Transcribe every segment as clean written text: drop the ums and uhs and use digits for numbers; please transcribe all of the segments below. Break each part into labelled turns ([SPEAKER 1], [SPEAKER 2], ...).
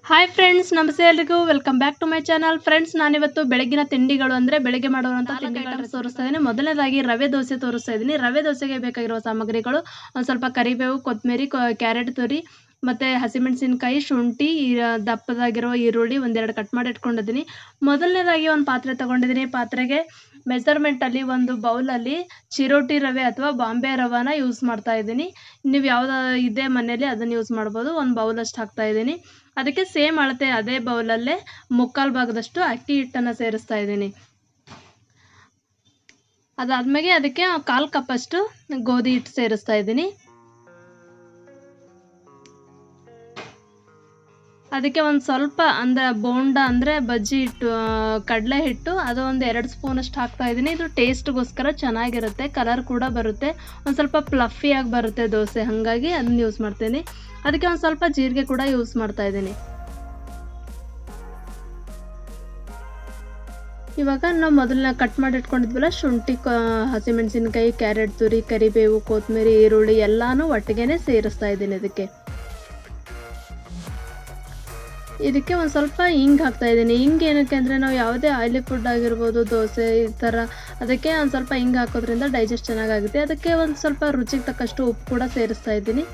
[SPEAKER 1] Hi friends, ನಮಸ್ತೆ ಎಲ್ರಿಗೂ. Welcome back to my channel. Friends, ನಾನಿವತ್ತು ಬೆಳಗಿನ ತಿಂಡಿಗಳು ಅಂದರೆ ಬೆಳಗ್ಗೆ ಮಾಡುವಂಥ ತಿಂಡಿಗಳನ್ನು ತೋರಿಸ್ತಾ ಇದ್ದೀನಿ. ಮೊದಲನೇದಾಗಿ ರವೆ ದೋಸೆ ತೋರಿಸ್ತಾ ಇದ್ದೀನಿ. ರವೆ ದೋಸೆಗೆ ಬೇಕಾಗಿರುವ ಸಾಮಗ್ರಿಗಳು: ಒಂದು ಸ್ವಲ್ಪ ಕರಿಬೇವು, ಕೊತ್ತಂಬರಿ, ಕ್ಯಾರೆಟ್ ತುರಿ, ಮತ್ತು ಹಸಿಮೆಣಸಿನ್ಕಾಯಿ, ಶುಂಠಿ, ದಪ್ಪದಾಗಿರೋ ಈರುಳ್ಳಿ ಒಂದೆರಡು ಕಟ್ ಮಾಡಿ ಇಟ್ಕೊಂಡಿದ್ದೀನಿ. ಮೊದಲನೇದಾಗಿ ಒಂದು ಪಾತ್ರೆ ತೊಗೊಂಡಿದ್ದೀನಿ. ಪಾತ್ರೆಗೆ ಮೆಜರ್ಮೆಂಟಲ್ಲಿ ಒಂದು ಬೌಲಲ್ಲಿ ಚಿರೋಟಿ ರವೆ ಅಥವಾ ಬಾಂಬೆ ರವಾನ ಯೂಸ್ ಮಾಡ್ತಾ ಇದ್ದೀನಿ. ನೀವು ಯಾವ್ದು ಇದೆ ಮನೇಲಿ ಅದನ್ನು ಯೂಸ್ ಮಾಡ್ಬೋದು. ಒಂದು ಬೌಲಷ್ಟು ಹಾಕ್ತಾ ಇದ್ದೀನಿ. ಅದಕ್ಕೆ ಸೇಮ್ ಅಳತೆ ಅದೇ ಬೌಲಲ್ಲೇ ಮುಕ್ಕಾಲು ಭಾಗದಷ್ಟು ಅಕ್ಕಿ ಹಿಟ್ಟನ್ನು ಸೇರಿಸ್ತಾ ಇದ್ದೀನಿ. ಅದಾದ್ಮೇಲೆ ಅದಕ್ಕೆ 1/4 ಕಪ್ಪಷ್ಟು ಗೋಧಿ ಹಿಟ್ಟು ಸೇರಿಸ್ತಾ ಇದ್ದೀನಿ. ಅದಕ್ಕೆ ಒಂದು ಸ್ವಲ್ಪ ಬೋಂಡ ಅಂದರೆ ಬಜ್ಜಿ ಹಿಟ್ಟು, ಕಡಲೆ ಹಿಟ್ಟು, ಅದು ಒಂದು 2 ಸ್ಪೂನಷ್ಟು ಹಾಕ್ತಾ ಇದ್ದೀನಿ. ಇದು ಟೇಸ್ಟ್ಗೋಸ್ಕರ ಚೆನ್ನಾಗಿರುತ್ತೆ, ಕಲರ್ ಕೂಡ ಬರುತ್ತೆ, ಒಂದು ಸ್ವಲ್ಪ ಫ್ಲಫಿಯಾಗಿ ಬರುತ್ತೆ ದೋಸೆ, ಹಾಗಾಗಿ ಅದನ್ನ ಯೂಸ್ ಮಾಡ್ತೀನಿ. ಅದಕ್ಕೆ ಒಂದು ಸ್ವಲ್ಪ ಜೀರಿಗೆ ಕೂಡ ಯೂಸ್ ಮಾಡ್ತಾ ಇದ್ದೀನಿ. ಇವಾಗ ನಾವು ಮೊದಲನ್ನ ಕಟ್ ಮಾಡಿ ಇಟ್ಕೊಂಡಿದ್ವಲ್ಲ ಶುಂಠಿ, ಹಸಿಮೆಣಸಿನ್ಕಾಯಿ, ಕ್ಯಾರೆಟ್ ತುರಿ, ಕರಿಬೇವು, ಕೊತ್ತಂಬರಿ, ಈರುಳ್ಳಿ ಎಲ್ಲಾನು ಒಟ್ಟಿಗೆ ಸೇರಿಸ್ತಾ ಇದ್ದೀನಿ. ಇದಕ್ಕೆ ಒಂದು ಸ್ವಲ್ಪ ಹಿಂಗೆ ಹಾಕ್ತಾ ಇದ್ದೀನಿ. ಹಿಂಗೆ ಏನಕ್ಕೆ ಅಂದರೆ ನಾವು ಯಾವುದೇ ಆಯಿಲಿ ಫುಡ್ ಆಗಿರ್ಬೋದು, ದೋಸೆ ಈ ಥರ, ಅದಕ್ಕೆ ಒಂದು ಸ್ವಲ್ಪ ಹಿಂಗೆ ಹಾಕೋದ್ರಿಂದ ಡೈಜೆಸ್ಟ್ ಚೆನ್ನಾಗಾಗುತ್ತೆ. ಅದಕ್ಕೆ ಒಂದು ಸ್ವಲ್ಪ ರುಚಿಗೆ ತಕ್ಕಷ್ಟು ಉಪ್ಪು ಕೂಡ ಸೇರಿಸ್ತಾ ಇದ್ದೀನಿ.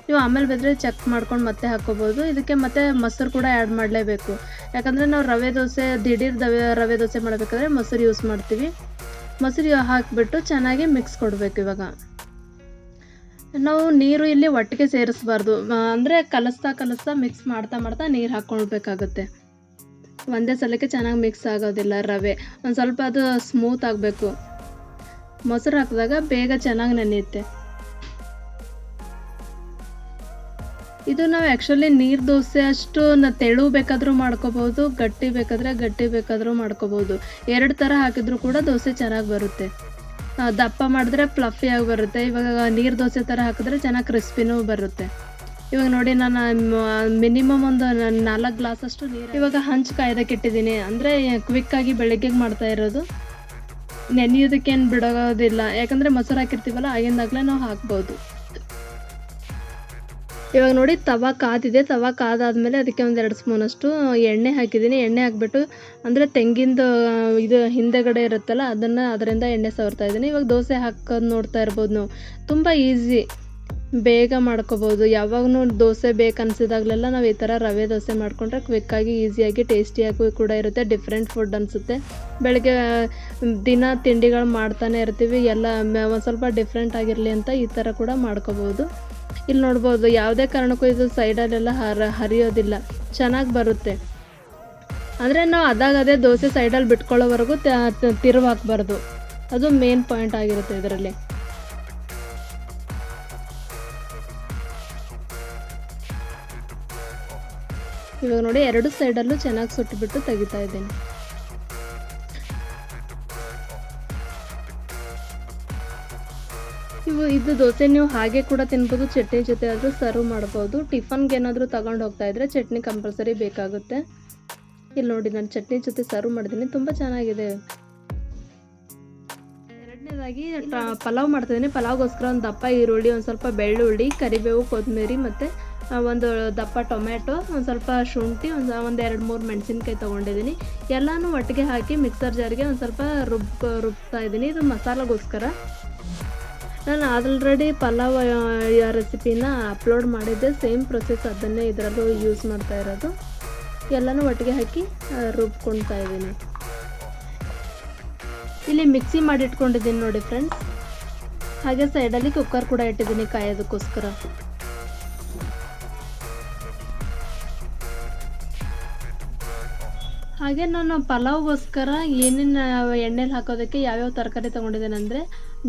[SPEAKER 1] ನೀವು ಆಮೇಲೆ ಬೇರೆ ಚೆಕ್ ಮಾಡ್ಕೊಂಡು ಮತ್ತೆ ಹಾಕ್ಕೋಬೋದು. ಇದಕ್ಕೆ ಮತ್ತೆ ಮೊಸರು ಕೂಡ ಆ್ಯಡ್ ಮಾಡಲೇಬೇಕು, ಯಾಕಂದರೆ ನಾವು ದಿಢೀರ್ ರವೆ ದೋಸೆ ಮಾಡಬೇಕಾದ್ರೆ ಮೊಸರು ಯೂಸ್ ಮಾಡ್ತೀವಿ. ಮೊಸರು ಹಾಕಿಬಿಟ್ಟು ಚೆನ್ನಾಗಿ ಮಿಕ್ಸ್ ಕೊಡಬೇಕು. ಇವಾಗ ನಾವು ನೀರು ಇಲ್ಲಿ ಒಟ್ಟಿಗೆ ಸೇರಿಸಬಾರ್ದು, ಅಂದರೆ ಕಲಿಸ್ತಾ ಮಿಕ್ಸ್ ಮಾಡ್ತಾ ನೀರು ಹಾಕ್ಕೊಳ್ಬೇಕಾಗುತ್ತೆ. ಒಂದೇ ಸಲಕ್ಕೆ ಚೆನ್ನಾಗಿ ಮಿಕ್ಸ್ ಆಗೋದಿಲ್ಲ ರವೆ. ಒಂದು ಸ್ವಲ್ಪ ಅದು ಸ್ಮೂತ್ ಆಗಬೇಕು. ಮೊಸರು ಹಾಕಿದಾಗ ಬೇಗ ಚೆನ್ನಾಗಿ ನೆನೆಯುತ್ತೆ. ಇದು ನಾವು ಆ್ಯಕ್ಚುಲಿ ನೀರು ದೋಸೆ ಅಷ್ಟು ತೆಳು ಬೇಕಾದರೂ ಮಾಡ್ಕೋಬೋದು, ಗಟ್ಟಿ ಬೇಕಾದರೂ ಮಾಡ್ಕೋಬೋದು. 2 ಥರ ಹಾಕಿದ್ರೂ ಕೂಡ ದೋಸೆ ಚೆನ್ನಾಗಿ ಬರುತ್ತೆ. ದಪ್ಪ ಮಾಡಿದ್ರೆ ಫ್ಲಫಿಯಾಗಿ ಬರುತ್ತೆ. ಇವಾಗ ನೀರು ದೋಸೆ ಥರ ಹಾಕಿದ್ರೆ ಚೆನ್ನಾಗಿ ಕ್ರಿಸ್ಪಿನೂ ಬರುತ್ತೆ. ಇವಾಗ ನೋಡಿ, ನಾನು ಮಿನಿಮಮ್ ಒಂದು 4 ಗ್ಲಾಸಷ್ಟು ನೀರು ಇವಾಗ ಹಂಚು ಕಾಯ್ದಕ್ಕೆ ಇಟ್ಟಿದ್ದೀನಿ. ಅಂದರೆ ಕ್ವಿಕ್ಕಾಗಿ ಬೆಳಗ್ಗೆಗೆ ಮಾಡ್ತಾ ಇರೋದು, ನೆನೆಯೋದಕ್ಕೇನು ಬಿಡೋದಿಲ್ಲ, ಯಾಕಂದರೆ ಮೊಸರು ಹಾಕಿರ್ತೀವಲ್ಲ, ಆಗಿಂದಾಗಲೇ ನಾವು ಹಾಕ್ಬೋದು. ಇವಾಗ ನೋಡಿ, ತವಾ ಕಾದಿದೆ. ತವಾ ಕಾದಾದ್ಮೇಲೆ ಅದಕ್ಕೆ ಒಂದು 2 ಸ್ಪೂನಷ್ಟು ಎಣ್ಣೆ ಹಾಕಿದ್ದೀನಿ. ಎಣ್ಣೆ ಹಾಕಿಬಿಟ್ಟು, ಅಂದರೆ ತೆಂಗಿಂದು ಇದು ಹಿಂದೆಗಡೆ ಇರುತ್ತಲ್ಲ, ಅದರಿಂದ ಎಣ್ಣೆ ಸವರ್ತಾ ಇದ್ದೀನಿ. ಇವಾಗ ದೋಸೆ ಹಾಕೋದು ನೋಡ್ತಾ ಇರ್ಬೋದು ನಾವು. ತುಂಬ ಈಸಿ, ಬೇಗ ಮಾಡ್ಕೋಬೋದು. ಯಾವಾಗೂ ದೋಸೆ ಬೇಕನ್ಸಿದಾಗಲೆಲ್ಲ ನಾವು ಈ ಥರ ರವೆ ದೋಸೆ ಮಾಡಿಕೊಂಡ್ರೆ ಕ್ವಿಕ್ಕಾಗಿ, ಈಸಿಯಾಗಿ, ಟೇಸ್ಟಿಯಾಗಿ ಕೂಡ ಇರುತ್ತೆ. ಡಿಫ್ರೆಂಟ್ ಫುಡ್ ಅನಿಸುತ್ತೆ. ಬೆಳಗ್ಗೆ ದಿನ ತಿಂಡಿಗಳು ಮಾಡ್ತಾನೆ ಇರ್ತೀವಿ, ಎಲ್ಲ ಒಂದು ಸ್ವಲ್ಪ ಡಿಫ್ರೆಂಟ್ ಆಗಿರಲಿ ಅಂತ ಈ ಥರ ಕೂಡ ಮಾಡ್ಕೋಬೋದು. ಇಲ್ಲಿ ನೋಡ್ಬೋದು, ಯಾವುದೇ ಕಾರಣಕ್ಕೂ ಇದು ಸೈಡಲ್ಲೆಲ್ಲ ಹರಿಯೋದಿಲ್ಲ, ಚೆನ್ನಾಗಿ ಬರುತ್ತೆ. ಅಂದರೆ ನಾವು ಅದೇ ದೋಸೆ ಸೈಡಲ್ಲಿ ಬಿಟ್ಕೊಳ್ಳೋವರೆಗೂ ತಿರುವು ಹಾಕಬಾರ್ದು, ಅದು ಮೇನ್ ಪಾಯಿಂಟ್ ಆಗಿರುತ್ತೆ ಇದರಲ್ಲಿ. ಇವಾಗ ನೋಡಿ, 2 ಸೈಡಲ್ಲೂ ಚೆನ್ನಾಗಿ ಸುಟ್ಟುಬಿಟ್ಟು ತೆಗಿತಾ ಇದ್ದೀನಿ. ಇದು ದೋಸೆ ನೀವು ಹಾಗೆ ಕೂಡ ತಿನ್ಬೋದು, ಚಟ್ನಿ ಜೊತೆ ಆದರೂ ಸರ್ವ್ ಮಾಡ್ಬೋದು. ಟಿಫನ್ಗೆ ಏನಾದರೂ ತಗೊಂಡು ಹೋಗ್ತಾ ಇದ್ರೆ ಚಟ್ನಿ ಕಂಪಲ್ಸರಿ ಬೇಕಾಗುತ್ತೆ. ಇಲ್ಲಿ ನೋಡಿ, ನಾನು ಚಟ್ನಿ ಜೊತೆ ಸರ್ವ್ ಮಾಡಿದ್ದೀನಿ, ತುಂಬ ಚೆನ್ನಾಗಿದೆ. ಎರಡನೇದಾಗಿ ಪಲಾವ್ ಮಾಡ್ತಿದ್ದೀನಿ. ಪಲಾವ್ಗೋಸ್ಕರ ಒಂದು ದಪ್ಪ ಈರುಳ್ಳಿ, ಒಂದು ಸ್ವಲ್ಪ ಬೆಳ್ಳುಳ್ಳಿ, ಕರಿಬೇವು, ಕೊತ್ತಂಬರಿ, ಮತ್ತು ಒಂದು ದಪ್ಪ ಟೊಮೆಟೊ, ಒಂದು ಸ್ವಲ್ಪ ಶುಂಠಿ, ಒಂದು 2-3 ಮೆಣಸಿನ್ಕಾಯಿ ತೊಗೊಂಡಿದ್ದೀನಿ. ಎಲ್ಲನೂ ಒಟ್ಟಿಗೆ ಹಾಕಿ ಮಿಕ್ಸರ್ ಜಾರಿಗೆ ಒಂದು ಸ್ವಲ್ಪ ರುಬ್ತಾ ಇದ್ದೀನಿ. ಇದು ಮಸಾಲೆಗೋಸ್ಕರ. ನಾನು ಆಲ್ರೆಡಿ ಪಲಾವ್ ರೆಸಿಪಿನ ಅಪ್ಲೋಡ್ ಮಾಡಿದ್ದೆ, ಸೇಮ್ ಪ್ರೊಸೆಸ್ ಅದನ್ನೇ ಇದರಲ್ಲೂ ಯೂಸ್ ಮಾಡ್ತಾ ಇರೋದು. ಎಲ್ಲನೂ ಒಟ್ಟಿಗೆ ಹಾಕಿ ರುಬ್ಕೊಳ್ತಾ ಇದ್ದೀನಿ. ಇಲ್ಲಿ ಮಿಕ್ಸಿ ಮಾಡಿ ಇಟ್ಕೊಂಡಿದ್ದೀನಿ ನೋಡಿ ಫ್ರೆಂಡ್ಸ್. ಹಾಗೆ ಸೈಡಲ್ಲಿ ಕುಕ್ಕರ್ ಕೂಡ ಇಟ್ಟಿದ್ದೀನಿ ಕಾಯೋದಕ್ಕೋಸ್ಕರ. ಹಾಗೆ ನಾನು ಪಲಾವ್ಗೋಸ್ಕರ ಏನೇನು ಎಣ್ಣೆಲಿ ಹಾಕೋದಕ್ಕೆ ಯಾವ್ಯಾವ ತರಕಾರಿ ತೊಗೊಂಡಿದ್ದೀನಿ ಅಂದರೆ,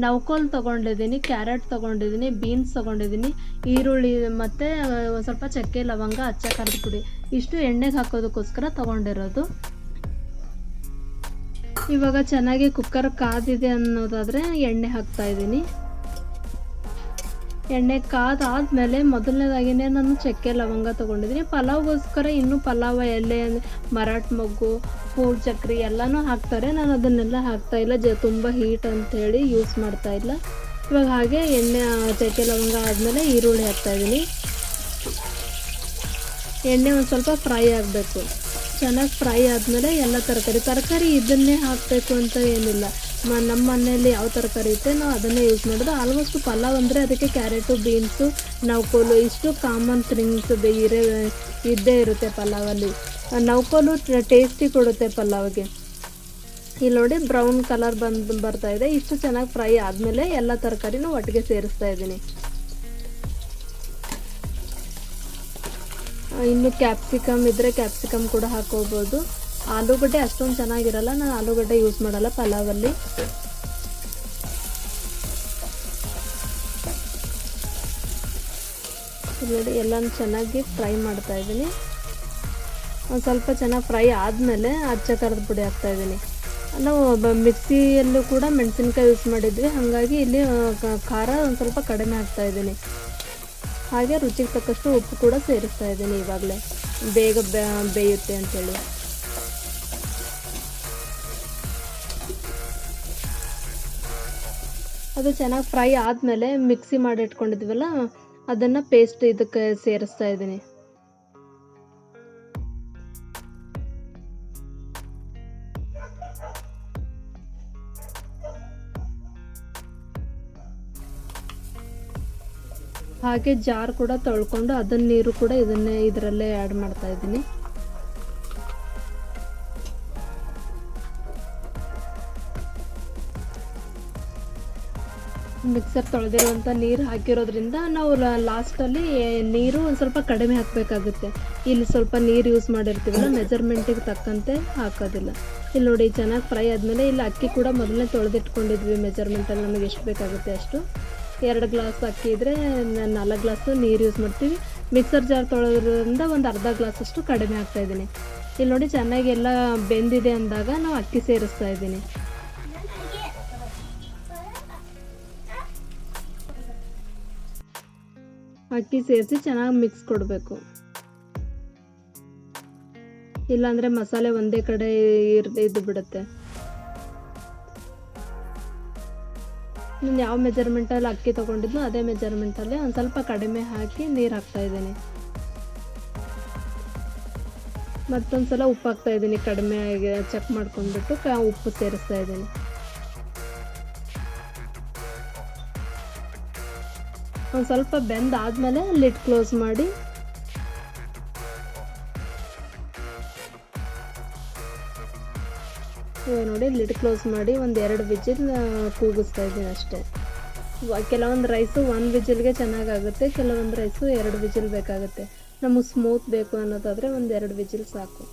[SPEAKER 1] ನೌಕೋಲ್ ತೊಗೊಂಡಿದ್ದೀನಿ, ಕ್ಯಾರೆಟ್ ತೊಗೊಂಡಿದ್ದೀನಿ, ಬೀನ್ಸ್ ತೊಗೊಂಡಿದ್ದೀನಿ, ಈರುಳ್ಳಿ, ಮತ್ತು ಒಂದು ಸ್ವಲ್ಪ ಚಕ್ಕೆ, ಲವಂಗ, ಅಚ್ಚ ಖಾರದ ಪುಡಿ, ಇಷ್ಟು ಎಣ್ಣೆಗೆ ಹಾಕೋದಕ್ಕೋಸ್ಕರ ತೊಗೊಂಡಿರೋದು. ಇವಾಗ ಚೆನ್ನಾಗಿ ಕುಕ್ಕರ್ ಕಾದಿದೆ ಅನ್ನೋದಾದರೆ ಎಣ್ಣೆ ಹಾಕ್ತಾ ಇದ್ದೀನಿ. ಎಣ್ಣೆ ಕಾದಾದ್ಮೇಲೆ ಮೊದಲನೇದಾಗಿಯೇ ನಾನು ಚಕ್ಕೆ, ಲವಂಗ ತೊಗೊಂಡಿದ್ದೀನಿ. ಪಲಾವ್ಗೋಸ್ಕರ ಇನ್ನೂ ಪಲಾವ್ ಎಲೆ, ಮರಾಠ ಮೊಗ್ಗು, ಪೂರ್ ಚಕ್ರಿ ಎಲ್ಲನೂ ಹಾಕ್ತಾರೆ. ನಾನು ಅದನ್ನೆಲ್ಲ ಹಾಕ್ತಾಯಿಲ್ಲ, ತುಂಬ ಹೀಟ್ ಅಂಥೇಳಿ ಯೂಸ್ ಮಾಡ್ತಾಯಿಲ್ಲ. ಇವಾಗ ಹಾಗೆ ಎಣ್ಣೆ, ಚಕ್ಕೆ, ಲವಂಗ ಆದಮೇಲೆ ಈರುಳ್ಳಿ ಹಾಕ್ತಾಯಿದ್ದೀನಿ. ಎಣ್ಣೆ ಒಂದು ಸ್ವಲ್ಪ ಫ್ರೈ ಆಗಬೇಕು. ಚೆನ್ನಾಗಿ ಫ್ರೈ ಆದಮೇಲೆ ಎಲ್ಲ ತರಕಾರಿ ಇದನ್ನೇ ಹಾಕಬೇಕು ಅಂತ ಏನಿಲ್ಲ. ನಮ್ಮ ಮನೆಯಲ್ಲಿ ಯಾವ ತರಕಾರಿ ಇರುತ್ತೆ ನಾವು ಅದನ್ನೇ ಯೂಸ್ ಮಾಡೋದು. ಆಲ್ಮೋಸ್ಟ್ ಪಲಾವ್ ಅಂದರೆ ಅದಕ್ಕೆ ಕ್ಯಾರೆಟು, ಬೀನ್ಸು, ನೌಕೋಲು ಇಷ್ಟು ಕಾಮನ್ ಥಿಂಗ್ಸ್ ಇದ್ದೇ ಇರುತ್ತೆ ಪಲಾವಲ್ಲಿ. ನೌಕೋಲು ಟೇಸ್ಟಿ ಕೊಡುತ್ತೆ ಪಲಾವ್ಗೆ. ಇಲ್ಲಿ ನೋಡಿ ಬ್ರೌನ್ ಕಲರ್ ಬರ್ತಾ ಇದೆ. ಇಷ್ಟು ಚೆನ್ನಾಗಿ ಫ್ರೈ ಆದಮೇಲೆ ಎಲ್ಲ ತರಕಾರಿನೂ ಒಟ್ಟಿಗೆ ಸೇರಿಸ್ತಾ ಇದ್ದೀನಿ. ಇನ್ನು ಕ್ಯಾಪ್ಸಿಕಮ್ ಇದ್ದರೆ ಕ್ಯಾಪ್ಸಿಕಮ್ ಕೂಡ ಹಾಕೋಬೋದು. ಆಲೂಗಡ್ಡೆ ಅಷ್ಟೊಂದು ಚೆನ್ನಾಗಿರಲ್ಲ, ನಾನು ಆಲೂಗಡ್ಡೆ ಯೂಸ್ ಮಾಡಲ್ಲ ಪಲಾವಲ್ಲಿ. ನೋಡಿ ಎಲ್ಲನೂ ಚೆನ್ನಾಗಿ ಫ್ರೈ ಮಾಡ್ತಾ ಇದ್ದೀನಿ. ಒಂದು ಸ್ವಲ್ಪ ಚೆನ್ನಾಗಿ ಫ್ರೈ ಆದಮೇಲೆ ಅಚ್ಚ ಖಾರದ ಪುಡಿ ಹಾಕ್ತಾಯಿದ್ದೀನಿ. ನಾವು ಮಿಕ್ಸಿಯಲ್ಲೂ ಕೂಡ ಮೆಣಸಿನ್ಕಾಯಿ ಯೂಸ್ ಮಾಡಿದ್ವಿ, ಹಾಗಾಗಿ ಇಲ್ಲಿ ಖಾರ ಒಂದು ಸ್ವಲ್ಪ ಕಡಿಮೆ ಹಾಕ್ತಾಯಿದ್ದೀನಿ. ಹಾಗೆ ರುಚಿಗೆ ತಕ್ಕಷ್ಟು ಉಪ್ಪು ಕೂಡ ಸೇರಿಸ್ತಾ ಇದ್ದೀನಿ. ಇವಾಗಲೇ ಬೇಗ ಬೇಯುತ್ತೆ ಅಂಥೇಳಿ. ಅದು ಚೆನ್ನಾಗಿ ಫ್ರೈ ಆದಮೇಲೆ ಮಿಕ್ಸಿ ಮಾಡಿ ಇಟ್ಕೊಂಡಿದ್ವಲ್ಲ ಅದನ್ನು ಪೇಸ್ಟ್ ಇದಕ್ಕೆ ಸೇರಿಸ್ತಾ ಇದ್ದೀನಿ. ಹಾಗೆ ಜಾರ್ ಕೂಡ ತೊಳ್ಕೊಂಡು ಅದನ್ನ ನೀರು ಕೂಡ ಇದರಲ್ಲೇ ಆ್ಯಡ್ ಮಾಡ್ತಾ ಇದ್ದೀನಿ. ಮಿಕ್ಸರ್ ತೊಳೆದಿರುವಂಥ ನೀರು ಹಾಕಿರೋದ್ರಿಂದ ನಾವು ಲಾಸ್ಟಲ್ಲಿ ನೀರು ಒಂದು ಸ್ವಲ್ಪ ಕಡಿಮೆ ಹಾಕಬೇಕಾಗುತ್ತೆ. ಇಲ್ಲಿ ಸ್ವಲ್ಪ ನೀರು ಯೂಸ್ ಮಾಡಿರ್ತೀವಲ್ಲ, ಮೆಜರ್ಮೆಂಟಿಗೆ ತಕ್ಕಂತೆ ಹಾಕೋದಿಲ್ಲ. ಇಲ್ಲಿ ನೋಡಿ ಚೆನ್ನಾಗಿ ಫ್ರೈ ಆದಮೇಲೆ ಇಲ್ಲಿ ಅಕ್ಕಿ ಕೂಡ ಮೊದಲನೇ ತೊಳೆದಿಟ್ಕೊಂಡಿದ್ವಿ. ಮೆಜರ್ಮೆಂಟಲ್ಲಿ ನಮಗೆ ಎಷ್ಟು ಬೇಕಾಗುತ್ತೆ ಅಷ್ಟು. 2 ಗ್ಲಾಸ್ ಅಕ್ಕಿ ಇದ್ದರೆ 4 ಗ್ಲಾಸು ನೀರು ಯೂಸ್ ಮಾಡ್ತೀವಿ. ಮಿಕ್ಸರ್ ಜಾರ್ ತೊಳೆದ್ರಿಂದ ಒಂದು ಅರ್ಧ ಗ್ಲಾಸಷ್ಟು ಕಡಿಮೆ ಹಾಕ್ತಾಯಿದ್ದೀನಿ. ಇಲ್ಲಿ ನೋಡಿ ಚೆನ್ನಾಗಿ ಎಲ್ಲ ಬೆಂದಿದೆ ಅಂದಾಗ ನಾವು ಅಕ್ಕಿ ಸೇರಿಸ್ತಾ ಇದ್ದೀನಿ. ಅಕ್ಕಿ ಸೇರಿಸಿ ಚೆನ್ನಾಗಿ ಮಿಕ್ಸ್ ಕೊಡಬೇಕು. ಇಲ್ಲಾಂದರೆ ಮಸಾಲೆ ಒಂದೇ ಕಡೆ ಇದ್ದು ಬಿಡುತ್ತೆ. ನಾನು ಯಾವ ಮೆಜರ್ಮೆಂಟಲ್ಲಿ ಅಕ್ಕಿ ತೊಗೊಂಡಿದ್ನೋ ಅದೇ ಮೆಜರ್ಮೆಂಟಲ್ಲಿ ಒಂದು ಸ್ವಲ್ಪ ಕಡಿಮೆ ಹಾಕಿ ನೀರು ಹಾಕ್ತಾಯಿದ್ದೀನಿ. ಮತ್ತೊಂದು ಸಲ ಉಪ್ಪು ಹಾಕ್ತಾಯಿದ್ದೀನಿ. ಕಡಿಮೆ ಚೆಕ್ ಮಾಡ್ಕೊಂಡ್ಬಿಟ್ಟು ಉಪ್ಪು ಸೇರಿಸ್ತಾ ಇದ್ದೀನಿ. ಒಂದು ಸ್ವಲ್ಪ ಬೆಂದಾದಮೇಲೆ ಲಿಡ್ ಕ್ಲೋಸ್ ಮಾಡಿ ನೋಡಿ ಲಿಡ್ ಕ್ಲೋಸ್ ಮಾಡಿ ಒಂದು 2 ವಿಜಿಲ್ ಕೂಗಿಸ್ತಾ ಇದ್ದೀನಿ ಅಷ್ಟೇ. ಕೆಲವೊಂದು ರೈಸು 1 ವಿಜಿಲ್ಗೆ ಚೆನ್ನಾಗಾಗುತ್ತೆ, ಕೆಲವೊಂದು ರೈಸು 2 ವಿಜಿಲ್ ಬೇಕಾಗುತ್ತೆ. ನಮಗೆ ಸ್ಮೂತ್ ಬೇಕು ಅನ್ನೋದಾದರೆ ಒಂದು 2 ವಿಜಿಲ್ ಸಾಕು.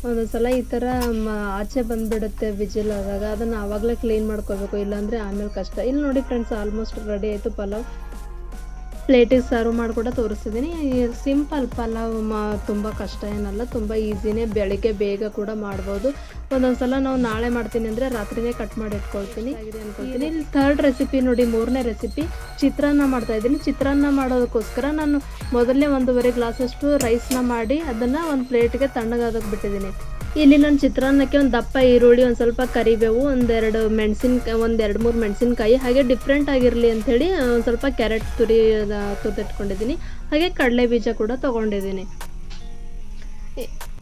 [SPEAKER 1] ಒಂದೊಂದು ಸಲ ಈ ಥರ ಆಚೆ ಬಂದುಬಿಡುತ್ತೆ ವಿಜಿಲ್ ಆದಾಗ, ಅದನ್ನು ಆವಾಗಲೇ ಕ್ಲೀನ್ ಮಾಡ್ಕೋಬೇಕು, ಇಲ್ಲಾಂದರೆ ಆಮೇಲೆ ಕಷ್ಟ. ಇಲ್ಲಿ ನೋಡಿ ಫ್ರೆಂಡ್ಸ್, ಆಲ್ಮೋಸ್ಟ್ ರೆಡಿ ಆಯಿತು ಪಲಾವ್. ಪ್ಲೇಟಿಗೆ ಸರ್ವ್ ಮಾಡಿ ಕೂಡ ತೋರಿಸ್ತಿದ್ದೀನಿ. ಸಿಂಪಲ್ ಪಲಾವ್ ತುಂಬ ಕಷ್ಟ ಏನಲ್ಲ, ತುಂಬ ಈಸಿನೇ. ಬೆಳಿಗ್ಗೆ ಬೇಗ ಕೂಡ ಮಾಡ್ಬೋದು. ಒಂದೊಂದು ಸಲ ನಾವು ನಾಳೆ ಮಾಡ್ತೀನಿ ಅಂದರೆ ರಾತ್ರಿನೇ ಕಟ್ ಮಾಡಿ ಇಟ್ಕೊಳ್ತೀನಿ ಅನ್ಕೊಳ್ತೀನಿ. ಇಲ್ಲಿ 3rd ರೆಸಿಪಿ ನೋಡಿ, 3ನೇ ರೆಸಿಪಿ ಚಿತ್ರಾನ್ನ ಮಾಡ್ತಾಯಿದ್ದೀನಿ. ಚಿತ್ರಾನ್ನ ಮಾಡೋದಕ್ಕೋಸ್ಕರ ನಾನು ಮೊದಲನೇ 1.5 ಗ್ಲಾಸಷ್ಟು ರೈಸ್ನ ಮಾಡಿ ಅದನ್ನು ಒಂದು ಪ್ಲೇಟ್ಗೆ ತಣ್ಣಗಾದಕ್ಕೆ ಬಿಟ್ಟಿದ್ದೀನಿ. ಇಲ್ಲಿ ನಾನು ಚಿತ್ರಾನ್ನಕ್ಕೆ ಒಂದು ದಪ್ಪ ಈರುಳ್ಳಿ, ಒಂದು ಸ್ವಲ್ಪ ಕರಿಬೇವು, ಒಂದು 2-3 ಮೆಣಸಿನ್ಕಾಯಿ, ಹಾಗೆ ಡಿಫ್ರೆಂಟ್ ಆಗಿರಲಿ ಅಂಥೇಳಿ ಒಂದು ಸ್ವಲ್ಪ ಕ್ಯಾರೆಟ್ ತುರಿದಿಟ್ಕೊಂಡಿದ್ದೀನಿ. ಹಾಗೆ ಕಡಲೆ ಬೀಜ ಕೂಡ ತೊಗೊಂಡಿದ್ದೀನಿ.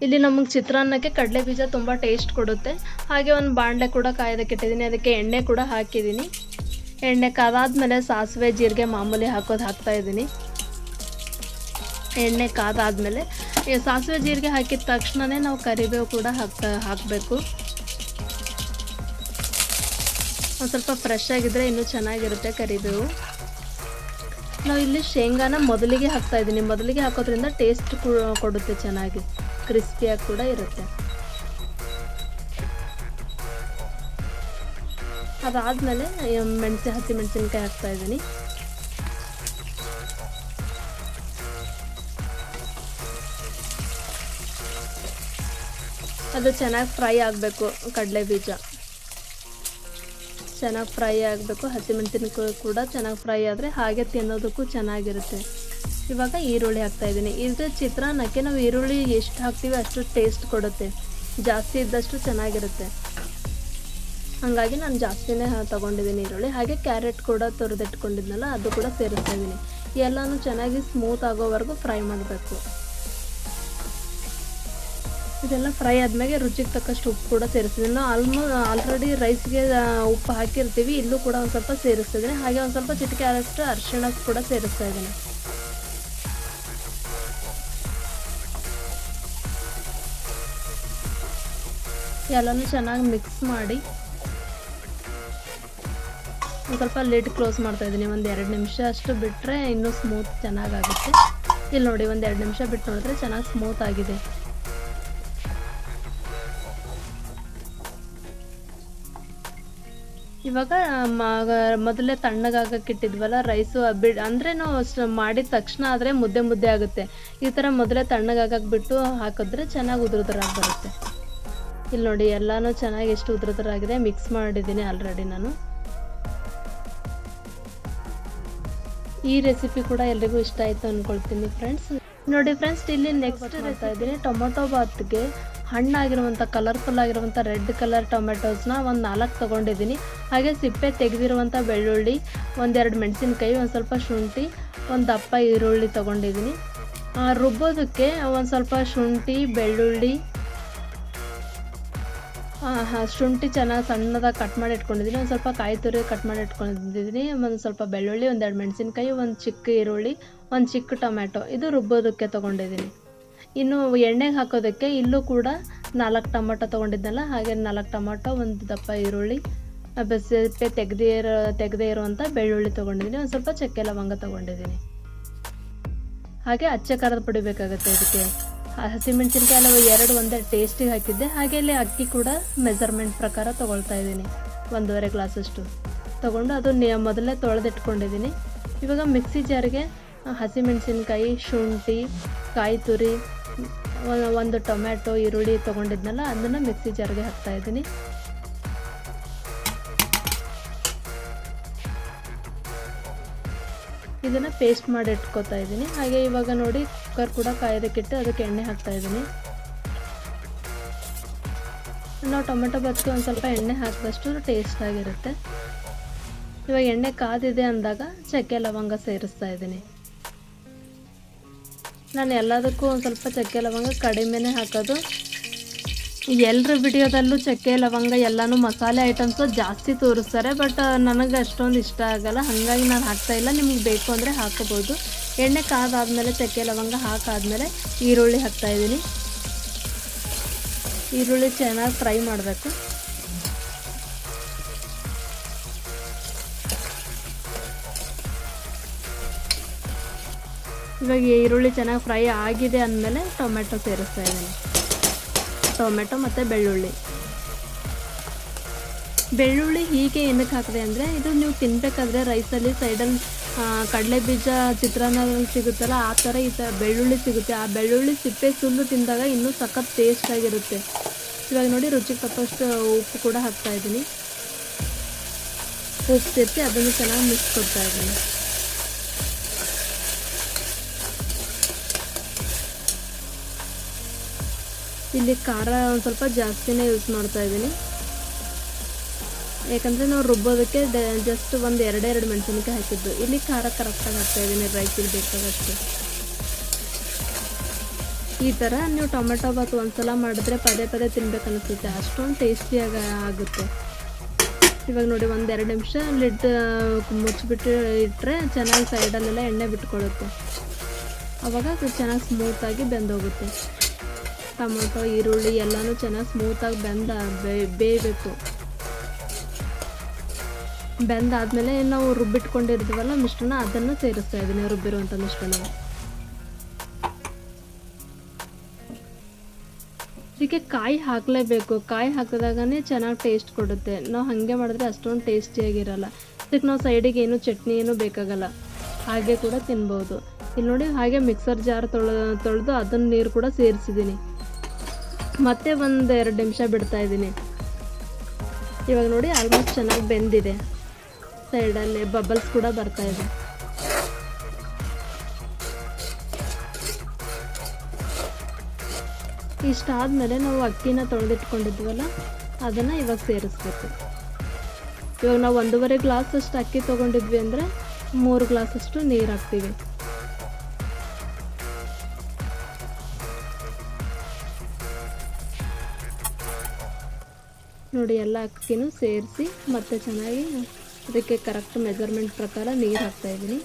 [SPEAKER 1] ಇಲ್ಲಿ ನಮಗೆ ಚಿತ್ರಾನ್ನಕ್ಕೆ ಕಡಲೆ ಬೀಜ ತುಂಬ ಟೇಸ್ಟ್ ಕೊಡುತ್ತೆ. ಹಾಗೆ ಒಂದು ಬಾಣಲೆ ಕೂಡ ಕಾಯೋದಕ್ಕೆ ಇಟ್ಟಿದ್ದೀನಿ. ಅದಕ್ಕೆ ಎಣ್ಣೆ ಕೂಡ ಹಾಕಿದ್ದೀನಿ. ಎಣ್ಣೆ ಕಾದಾದ್ಮೇಲೆ ಸಾಸಿವೆ, ಜೀರಿಗೆ ಮಾಮೂಲಿ ಹಾಕ್ತಾಯಿದ್ದೀನಿ. ಎಣ್ಣೆ ಕಾದಾದ್ಮೇಲೆ ಸಾಸಿವೆ ಜೀರಿಗೆ ಹಾಕಿದ ತಕ್ಷಣವೇ ನಾವು ಕರಿಬೇವು ಕೂಡ ಹಾಕಬೇಕು. ಒಂದು ಸ್ವಲ್ಪ ಫ್ರೆಶ್ ಆಗಿದ್ದರೆ ಇನ್ನೂ ಚೆನ್ನಾಗಿರುತ್ತೆ ಕರಿಬೇವು. ನಾವು ಇಲ್ಲಿ ಶೇಂಗಾನ ಮೊದಲಿಗೆ ಹಾಕ್ತಾಯಿದ್ದೀನಿ. ಮೊದಲಿಗೆ ಹಾಕೋದ್ರಿಂದ ಟೇಸ್ಟ್ ಕೊಡುತ್ತೆ, ಚೆನ್ನಾಗಿ ಕ್ರಿಸ್ಪಿಯಾಗಿ ಕೂಡ ಇರುತ್ತೆ. ಅದಾದಮೇಲೆ ಹಸಿ ಮೆಣಸಿನ್ಕಾಯಿ ಹಾಕ್ತಾಯಿದ್ದೀನಿ. ಅದು ಚೆನ್ನಾಗಿ ಫ್ರೈ ಆಗಬೇಕು. ಕಡಲೆ ಬೀಜ ಚೆನ್ನಾಗಿ ಫ್ರೈ ಆಗಬೇಕು. ಹಸಿಮೆಣಸಿನಕಾಯಿ ಕೂಡ ಚೆನ್ನಾಗಿ ಫ್ರೈ ಆದರೆ ಹಾಗೆ ತಿನ್ನೋದಕ್ಕೂ ಚೆನ್ನಾಗಿರುತ್ತೆ. ಇವಾಗ ಈರುಳ್ಳಿ ಹಾಕ್ತಾಯಿದ್ದೀನಿ. ಇದು ಚಿತ್ರಾನ್ನಕ್ಕೆ ನಾವು ಈರುಳ್ಳಿ ಎಷ್ಟು ಹಾಕ್ತೀವಿ ಅಷ್ಟು ಟೇಸ್ಟ್ ಕೊಡುತ್ತೆ, ಜಾಸ್ತಿ ಇದ್ದಷ್ಟು ಚೆನ್ನಾಗಿರುತ್ತೆ. ಹಾಗಾಗಿ ನಾನು ಜಾಸ್ತಿನೇ ತೊಗೊಂಡಿದ್ದೀನಿ ಈರುಳ್ಳಿ. ಹಾಗೆ ಕ್ಯಾರೆಟ್ ಕೂಡ ತುರಿದಿಟ್ಕೊಂಡಿದ್ನಲ್ಲ ಅದು ಕೂಡ ಸೇರಿಸ್ತಾ ಇದ್ದೀನಿ. ಎಲ್ಲನೂ ಚೆನ್ನಾಗಿ ಸ್ಮೂತ್ ಆಗೋವರೆಗೂ ಫ್ರೈ ಮಾಡಬೇಕು. ಇದೆಲ್ಲ ಫ್ರೈ ಆದಮೇಲೆ ರುಚಿಗೆ ತಕ್ಕಷ್ಟು ಉಪ್ಪು ಕೂಡ ಸೇರಿಸ್ತಿದ್ದೀನಿ. ನಾವು ಆಲ್ರೆಡಿ ರೈಸ್ಗೆ ಉಪ್ಪು ಹಾಕಿರ್ತೀವಿ, ಇಲ್ಲೂ ಕೂಡ ಒಂದು ಸ್ವಲ್ಪ ಸೇರಿಸ್ತಿದ್ದೀನಿ. ಹಾಗೆ ಒಂದು ಸ್ವಲ್ಪ ಚಿಟಿಕೆ ಆದಷ್ಟು ಅರಿಶಿಣ ಕೂಡ ಸೇರಿಸ್ತಾ ಇದ್ದೀನಿ. ಎಲ್ಲನೂ ಚೆನ್ನಾಗಿ ಮಿಕ್ಸ್ ಮಾಡಿ ಒಂದು ಸ್ವಲ್ಪ ಲಿಡ್ ಕ್ಲೋಸ್ ಮಾಡ್ತಾಯಿದ್ದೀನಿ. ಒಂದು 2 ನಿಮಿಷ ಅಷ್ಟು ಬಿಟ್ಟರೆ ಇನ್ನೂ ಸ್ಮೂತ್ ಚೆನ್ನಾಗಾಗುತ್ತೆ. ಇಲ್ಲಿ ನೋಡಿ, ಒಂದು 2 ನಿಮಿಷ ಬಿಟ್ಟು ನೋಡಿದ್ರೆ ಚೆನ್ನಾಗಿ ಸ್ಮೂತ್ ಆಗಿದೆ. ಇವಾಗ ಮೊದಲೇ ತಣ್ಣಗಾಗಕ್ಕೆ ಇಟ್ಟಿದ್ವಲ್ಲ ರೈಸು ಅಂದರೆ ನಾವು ಮಾಡಿದ ತಕ್ಷಣ ಆದರೆ ಮುದ್ದೆ ಮುದ್ದೆ ಆಗುತ್ತೆ. ಈ ಥರ ಮೊದಲೇ ತಣ್ಣಗಾಗಕ್ಕೆ ಬಿಟ್ಟು ಹಾಕಿದ್ರೆ ಚೆನ್ನಾಗಿ ಉದುರುದ್ರಾಗಿ ಬರುತ್ತೆ. ಇಲ್ಲಿ ನೋಡಿ, ಎಲ್ಲನೂ ಚೆನ್ನಾಗಿ ಎಷ್ಟು ಉದುರುದ್ರಾಗಿದೆ. ಮಿಕ್ಸ್ ಮಾಡಿದ್ದೀನಿ ಆಲ್ರೆಡಿ ನಾನು. ಈ ರೆಸಿಪಿ ಕೂಡ ಎಲ್ರಿಗೂ ಇಷ್ಟ ಆಯಿತು ಅಂದ್ಕೊಳ್ತೀನಿ ಫ್ರೆಂಡ್ಸ್. ನೋಡಿ ಫ್ರೆಂಡ್ಸ್, ಇಲ್ಲಿ ನೆಕ್ಸ್ಟ್ ಮಾಡ್ತಾ ಇದ್ದೀನಿ. ಟೊಮೊಟೊ ಬಾತ್ಗೆ ಹಣ್ಣಾಗಿರುವಂಥ ಕಲರ್ಫುಲ್ ಆಗಿರುವಂಥ ರೆಡ್ ಕಲರ್ ಟೊಮೆಟೋಸ್ನ ಒಂದು 4 ತೊಗೊಂಡಿದ್ದೀನಿ. ಹಾಗೆ ಸಿಪ್ಪೆ ತೆಗೆದಿರುವಂಥ ಬೆಳ್ಳುಳ್ಳಿ, 1-2 ಮೆಣಸಿನ್ಕಾಯಿ, ಒಂದು ಸ್ವಲ್ಪ ಶುಂಠಿ, ಒಂದು ದಪ್ಪ ಈರುಳ್ಳಿ ತೊಗೊಂಡಿದ್ದೀನಿ. ರುಬ್ಬೋದಕ್ಕೆ ಒಂದು ಸ್ವಲ್ಪ ಶುಂಠಿ, ಬೆಳ್ಳುಳ್ಳಿ, ಶುಂಠಿ ಚೆನ್ನಾಗಿ ಸಣ್ಣದಾಗಿ ಕಟ್ ಮಾಡಿ ಇಟ್ಕೊಂಡಿದ್ದೀನಿ. ಒಂದು ಸ್ವಲ್ಪ ಕಾಯಿ ತುರಿ ಕಟ್ ಮಾಡಿ ಇಟ್ಕೊಂಡಿದ್ದೀನಿ. ಒಂದು ಸ್ವಲ್ಪ ಬೆಳ್ಳುಳ್ಳಿ, 1-2 ಮೆಣಸಿನ್ಕಾಯಿ, ಒಂದು ಚಿಕ್ಕ ಈರುಳ್ಳಿ, ಒಂದು ಚಿಕ್ಕ ಟೊಮ್ಯಾಟೊ, ಇದು ರುಬ್ಬೋದಕ್ಕೆ ತೊಗೊಂಡಿದ್ದೀನಿ. ಇನ್ನು ಎಣ್ಣೆಗೆ ಹಾಕೋದಕ್ಕೆ ಇಲ್ಲೂ ಕೂಡ 4 ಟೊಮೊಟೊ ತೊಗೊಂಡಿದ್ದೆನಲ್ಲ, ಹಾಗೆ 4 ಟೊಮೊಟೊ, ಒಂದು ದಪ್ಪ ಈರುಳ್ಳಿ, ಸಿಪ್ಪೆ ತೆಗೆದೇ ಇರುವಂಥ ಬೆಳ್ಳುಳ್ಳಿ ತೊಗೊಂಡಿದ್ದೀನಿ. ಒಂದು ಸ್ವಲ್ಪ ಚಕ್ಕೆ ಲವಂಗ ತೊಗೊಂಡಿದ್ದೀನಿ. ಹಾಗೆ ಅಚ್ಚ ಖಾರದ ಪುಡಿ ಬೇಕಾಗುತ್ತೆ ಇದಕ್ಕೆ. ಹಸಿಮೆಣಸಿನ್ಕಾಯಿ ಎಲ್ಲ 2 ಒಂದೇ ಟೇಸ್ಟಿಗೆ ಹಾಕಿದ್ದೆ. ಹಾಗೆ ಇಲ್ಲಿ ಅಕ್ಕಿ ಕೂಡ ಮೆಜರ್ಮೆಂಟ್ ಪ್ರಕಾರ ತೊಗೊಳ್ತಾ ಇದ್ದೀನಿ. 1.5 ಗ್ಲಾಸಷ್ಟು ತೊಗೊಂಡು ಅದು ಮೊದಲೇ ತೊಳೆದಿಟ್ಕೊಂಡಿದ್ದೀನಿ. ಇವಾಗ ಮಿಕ್ಸಿ ಜಾರಿಗೆ ಹಸಿಮೆಣಸಿನ್ಕಾಯಿ, ಶುಂಠಿ, ಕಾಯಿ ತುರಿ, ಒಂದು ಟೊಮ್ಯಾಟೊ, ಈರುಳ್ಳಿ ತೊಗೊಂಡಿದ್ನಲ್ಲ ಅದನ್ನು ಮಿಕ್ಸಿ ಜಾರಿಗೆ ಹಾಕ್ತಾಯಿದ್ದೀನಿ. ಇದನ್ನು ಪೇಸ್ಟ್ ಮಾಡಿ ಇಟ್ಕೋತಾ ಇದ್ದೀನಿ. ಹಾಗೆ ಇವಾಗ ನೋಡಿ, ಕುಕ್ಕರ್ ಕೂಡ ಕಾಯೋದಕ್ಕಿಟ್ಟು ಅದಕ್ಕೆ ಎಣ್ಣೆ ಹಾಕ್ತಾ ಇದ್ದೀನಿ. ನಾವು ಟೊಮೆಟೊ ಬಾತ್ಗೆ ಒಂದು ಸ್ವಲ್ಪ ಎಣ್ಣೆ ಹಾಕಿದಷ್ಟು ಟೇಸ್ಟ್ ಆಗಿರುತ್ತೆ. ಇವಾಗ ಎಣ್ಣೆ ಕಾದಿದೆ ಅಂದಾಗ ಚಕ್ಕೆ ಲವಂಗ ಸೇರಿಸ್ತಾ ಇದ್ದೀನಿ. ನಾನು ಎಲ್ಲದಕ್ಕೂ ಒಂದು ಸ್ವಲ್ಪ ಚಕ್ಕೆ ಲವಂಗ ಕಡಿಮೆನೇ ಹಾಕೋದು. ಎಲ್ಲರ ವಿಡಿಯೋದಲ್ಲೂ ಚಕ್ಕೆ ಲವಂಗ ಎಲ್ಲನೂ ಮಸಾಲೆ ಐಟಮ್ಸು ಜಾಸ್ತಿ ತೋರಿಸ್ತಾರೆ, ಬಟ್ ನನಗೆ ಅಷ್ಟೊಂದು ಇಷ್ಟ ಆಗಲ್ಲ. ಹಾಗಾಗಿ ನಾನು ಹಾಕ್ತಾಯಿಲ್ಲ. ನಿಮಗೆ ಬೇಕು ಅಂದರೆ ಹಾಕೋಬೋದು. ಎಣ್ಣೆ ಕಾದಾದಮೇಲೆ ಚಕ್ಕೆ ಲವಂಗ ಹಾಕಾದ್ಮೇಲೆ ಈರುಳ್ಳಿ ಹಾಕ್ತಾಯಿದ್ದೀನಿ. ಈರುಳ್ಳಿ ಚೆನ್ನಾಗಿ ಫ್ರೈ ಮಾಡಬೇಕು. ಇವಾಗ ಈರುಳ್ಳಿ ಚೆನ್ನಾಗಿ ಫ್ರೈ ಆಗಿದೆ ಅಂದಮೇಲೆ ಟೊಮೆಟೊ ಸೇರಿಸ್ತಾ ಇದ್ದೀನಿ. ಟೊಮೆಟೊ ಮತ್ತು ಬೆಳ್ಳುಳ್ಳಿ ಹೀಗೆ ಏನಕ್ಕೆ ಹಾಕಿದೆ ಅಂದರೆ, ಇದು ನೀವು ತಿನ್ನಬೇಕಾದ್ರೆ ರೈಸಲ್ಲಿ ಸೈಡಲ್ಲಿ ಕಡಲೆ ಬೀಜ ಚಿತ್ರಾನ್ನದಲ್ಲಿ ಸಿಗುತ್ತಲ್ಲ, ಆ ಥರ ಈ ಥರ ಬೆಳ್ಳುಳ್ಳಿ ಸಿಗುತ್ತೆ. ಆ ಬೆಳ್ಳುಳ್ಳಿ ಸಿಪ್ಪೆ ಸುಲ್ಲು ತಿಂದಾಗ ಇನ್ನೂ ಸಖತ್ ಟೇಸ್ಟ್ ಆಗಿರುತ್ತೆ. ಇವಾಗ ನೋಡಿ, ರುಚಿಗೆ ತಕ್ಕಷ್ಟು ಉಪ್ಪು ಕೂಡ ಹಾಕ್ತಾಯಿದ್ದೀನಿ. ಉಪ್ಪು ಸೇರಿಸಿ ಅದನ್ನು ಚೆನ್ನಾಗಿ ಮಿಕ್ಸ್ ಕೊಡ್ತಾ ಇದ್ದೀನಿ. ಇಲ್ಲಿ ಖಾರ ಒಂದು ಸ್ವಲ್ಪ ಜಾಸ್ತಿನೇ ಯೂಸ್ ಮಾಡ್ತಾ ಇದ್ದೀನಿ. ಯಾಕಂದರೆ ನಾವು ರುಬ್ಬೋದಕ್ಕೆ ಜಸ್ಟ್ ಒಂದು 2 ಮೆಣಸಿನ್ಕಾಯಿ ಹಾಕಿದ್ದು. ಇಲ್ಲಿ ಖಾರ ಕರೆಕ್ಟಾಗಿ ಹಾಕ್ತಾಯಿದ್ದೀನಿ ರೈಸಿಗೆ ಬೇಕಾದಷ್ಟು. ಈ ಥರ ನೀವು ಟೊಮೆಟೊ ಬಾತ್ ಒಂದ್ಸಲ ಮಾಡಿದ್ರೆ ಪದೇ ಪದೇ ತಿನ್ಬೇಕು ಅನಿಸುತ್ತೆ, ಅಷ್ಟೊಂದು ಟೇಸ್ಟಿಯಾಗಿ ಆಗುತ್ತೆ. ಇವಾಗ ನೋಡಿ, 1-2 ನಿಮಿಷ ಲಿಡ್ ಮುಚ್ಚಿಬಿಟ್ಟು ಇಟ್ಟರೆ ಚೆನ್ನಾಗಿ ಸೈಡಲ್ಲೆಲ್ಲ ಎಣ್ಣೆ ಬಿಟ್ಕೊಳ್ಳುತ್ತೆ. ಆವಾಗ ಚೆನ್ನಾಗಿ ಸ್ಮೂತಾಗಿ ಬೆಂದೋಗುತ್ತೆ. ಟೊಮೊಟೊ, ಈರುಳ್ಳಿ ಎಲ್ಲನೂ ಚೆನ್ನಾಗಿ ಸ್ಮೂತಾಗಿ ಬೇಯಬೇಕು. ಬೆಂದಾದಮೇಲೆ ನಾವು ರುಬ್ಬಿಟ್ಕೊಂಡಿರ್ತೀವಲ್ಲ ಮಿಶ್ರಣ, ಅದನ್ನು ಸೇರಿಸ್ತಾ ಇದ್ದೀನಿ, ರುಬ್ಬಿರುವಂಥ ಮಿಶ್ರಣ. ಇದಕ್ಕೆ ಕಾಯಿ ಹಾಕಲೇಬೇಕು. ಕಾಯಿ ಹಾಕಿದಾಗನೇ ಚೆನ್ನಾಗಿ ಟೇಸ್ಟ್ ಕೊಡುತ್ತೆ. ನಾವು ಹಾಗೆ ಮಾಡಿದ್ರೆ ಅಷ್ಟೊಂದು ಟೇಸ್ಟಿಯಾಗಿರಲ್ಲ. ಇದಕ್ಕೆ ನಾವು ಸೈಡಿಗೆ ಏನು ಚಟ್ನಿ ಏನೂ ಬೇಕಾಗಲ್ಲ, ಹಾಗೆ ಕೂಡ ತಿನ್ಬೋದು. ಇಲ್ಲಿ ನೋಡಿ, ಹಾಗೆ ಮಿಕ್ಸರ್ ಜಾರ್ ತೊಳೆದು ಅದನ್ನು ನೀರು ಕೂಡ ಸೇರಿಸಿದ್ದೀನಿ. ಮತ್ತೆ 1-2 ನಿಮಿಷ ಬಿಡ್ತಾ ಇದ್ದೀನಿ. ಇವಾಗ ನೋಡಿ, ಆಲ್ಮೋಸ್ಟ್ ಚೆನ್ನಾಗಿ ಬೆಂದಿದೆ. ಸೈಡಲ್ಲಿ ಬಬಲ್ಸ್ ಕೂಡ ಬರ್ತಾ ಇದೆ. ಇಷ್ಟಾದಮೇಲೆ ನಾವು ಅಕ್ಕಿನ ತೊಳೆದಿಟ್ಕೊಂಡಿದ್ವಲ್ಲ ಅದನ್ನು ಇವಾಗ ಸೇರಿಸ್ಬೇಕು. ಇವಾಗ ನಾವು 1.5 ಗ್ಲಾಸಷ್ಟು ಅಕ್ಕಿ ತೊಗೊಂಡಿದ್ವಿ ಅಂದರೆ 3 ಗ್ಲಾಸಷ್ಟು ನೀರು ಹಾಕ್ತೀವಿ. ನೋಡಿ ಎಲ್ಲ ಅಕ್ಕಿನೂ ಸೇರಿಸಿ ಮತ್ತೆ ಚೆನ್ನಾಗಿ ಅದಕ್ಕೆ ಕರೆಕ್ಟ್ ಮೆಜರ್ಮೆಂಟ್ ಪ್ರಕಾರ ನೀರು ಹಾಕ್ತಾಯಿದ್ದೀನಿ.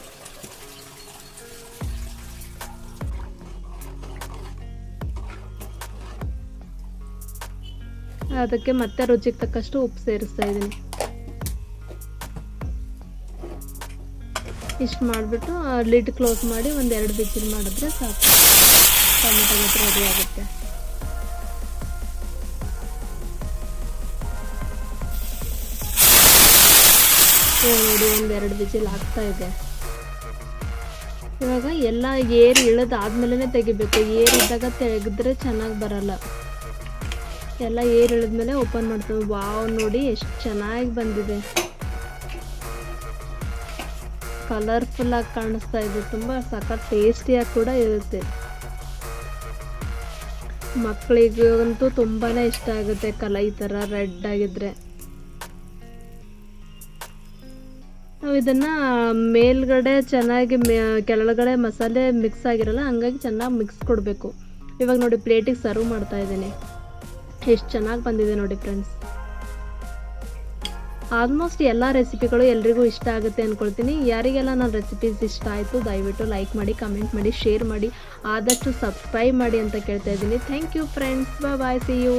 [SPEAKER 1] ಅದಕ್ಕೆ ಮತ್ತೆ ರುಚಿಗೆ ತಕ್ಕಷ್ಟು ಉಪ್ಪು ಸೇರಿಸ್ತಾ ಇದ್ದೀನಿ. ಇಷ್ಟು ಮಾಡಿಬಿಟ್ಟು ಲಿಡ್ ಕ್ಲೋಸ್ ಮಾಡಿ 1-2 ವಿಸಿಲ್ ಮಾಡಿದ್ರೆ ಸಾಕು, ಟೊಮೆಟೊ ಗೊಜ್ಜು ರೆಡಿ ಆಗುತ್ತೆ. ನೋಡಿ 1-2 ವಿಸಿಲ್ ಆಗ್ತಾ ಇದೆ. ಇವಾಗ ಎಲ್ಲ ಏರು ಇಳಿದಾದ್ಮೇಲೆ ತೆಗಿಬೇಕು. ಏರು ಇದ್ದಾಗ ತೆಗೆದ್ರೆ ಚೆನ್ನಾಗಿ ಬರಲ್ಲ. ಎಲ್ಲ ಏರು ಇಳಿದ್ಮೇಲೆ ಓಪನ್ ಮಾಡ್ತೀವಿ. ವಾವ್, ನೋಡಿ ಎಷ್ಟು ಚೆನ್ನಾಗಿ ಬಂದಿದೆ, ಕಲರ್ಫುಲ್ಲಾಗಿ ಕಾಣಿಸ್ತಾ ಇದೆ. ತುಂಬ ಸಖತ್ ಟೇಸ್ಟಿಯಾಗಿ ಕೂಡ ಇರುತ್ತೆ. ಮಕ್ಕಳಿಗಂತೂ ತುಂಬಾ ಇಷ್ಟ ಆಗುತ್ತೆ ಈ ಥರ ರೆಡ್ ಆಗಿದ್ರೆ. ನಾವು ಇದನ್ನು ಮೇಲ್ಗಡೆ ಚೆನ್ನಾಗಿ ಕೆಳಗಡೆ ಮಸಾಲೆ ಮಿಕ್ಸ್ ಆಗಿರಲ್ಲ, ಹಂಗಾಗಿ ಚೆನ್ನಾಗಿ ಮಿಕ್ಸ್ ಕೊಡಬೇಕು. ಇವಾಗ ನೋಡಿ ಪ್ಲೇಟಿಗೆ ಸರ್ವ್ ಮಾಡ್ತಾ ಇದ್ದೀನಿ. ಎಷ್ಟು ಚೆನ್ನಾಗಿ ಬಂದಿದೆ ನೋಡಿ ಫ್ರೆಂಡ್ಸ್. ಆಲ್ಮೋಸ್ಟ್ ಎಲ್ಲ ರೆಸಿಪಿಗಳು ಎಲ್ರಿಗೂ ಇಷ್ಟ ಆಗುತ್ತೆ ಅಂದ್ಕೊಳ್ತೀನಿ. ಯಾರಿಗೆಲ್ಲ ನನ್ನ ರೆಸಿಪೀಸ್ ಇಷ್ಟ ಆಯಿತು ದಯವಿಟ್ಟು ಲೈಕ್ ಮಾಡಿ, ಕಮೆಂಟ್ ಮಾಡಿ, ಶೇರ್ ಮಾಡಿ, ಆದಷ್ಟು ಸಬ್ಸ್ಕ್ರೈಬ್ ಮಾಡಿ ಅಂತ ಕೇಳ್ತಾ ಇದ್ದೀನಿ. Thank you friends, bye, see you.